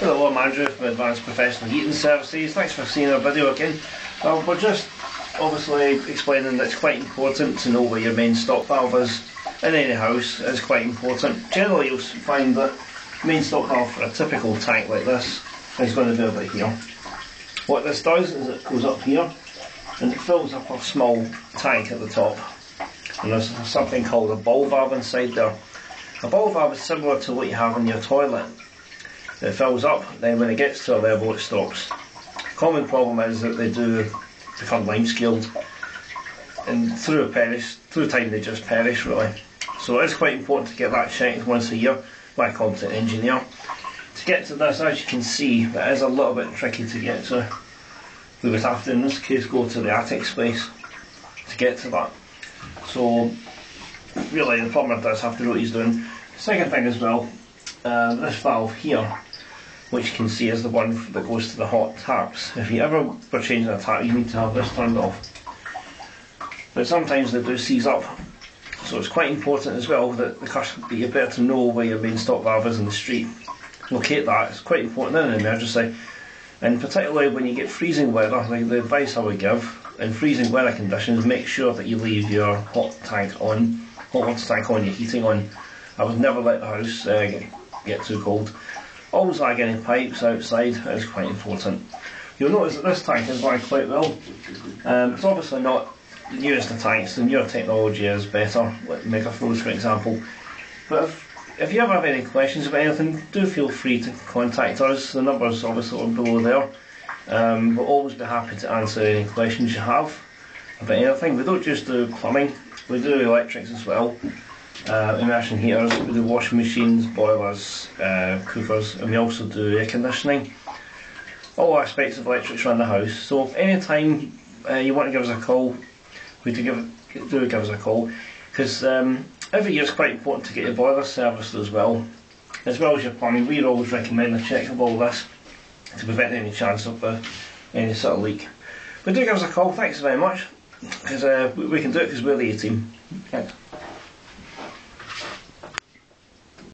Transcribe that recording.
Hello, I'm Andrew from Advanced Professional Heating Services. Thanks for seeing our video again. We're just obviously explaining that it's quite important to know where your main stop valve is in any house. It's quite important. Generally you'll find that main stop valve for a typical tank like this is going to be about here. What this does is it goes up here and it fills up a small tank at the top. And there's something called a ball valve inside there. A ball valve is similar to what you have in your toilet. It fills up, then when it gets to a level it stops. The common problem is that they do become lime scaled, and through time they just perish really. So it is quite important to get that checked once a year by a competent engineer. To get to this, as you can see, it is a little bit tricky to get to. We would have to, in this case, go to the attic space to get to that. So really the plumber does have to know what he's doing. The second thing as well, this valve here, which you can see is the one that goes to the hot taps. If you ever were changing a tap, you need to have this turned off. But sometimes they do seize up, so it's quite important as well that you better to know where your main stop valve is in the street. Locate that, it's quite important in an emergency. And particularly when you get freezing weather, like the advice I would give, in freezing weather conditions, make sure that you leave your hot water tank on, your heating on. I would never let the house get too cold. Always lag any pipes outside, it is quite important. You'll notice that this tank is lagged quite well. It's obviously not the newest of tanks, the newer technology is better, like Megaflows for example. But if you ever have any questions about anything, do feel free to contact us. The number's obviously below there. We'll always be happy to answer any questions you have about anything. We don't just do plumbing, we do electrics as well. Immersion heaters, we do washing machines, boilers, cookers, and we also do air conditioning. All aspects of electrics around the house. So if any time you want to give us a call, do give us a call, because every year it's quite important to get your boiler serviced as well as your plumbing. We always recommend a check of all this to prevent any chance of any sort of leak. But do give us a call, thanks very much, because we can do it because we're the A team. Thanks.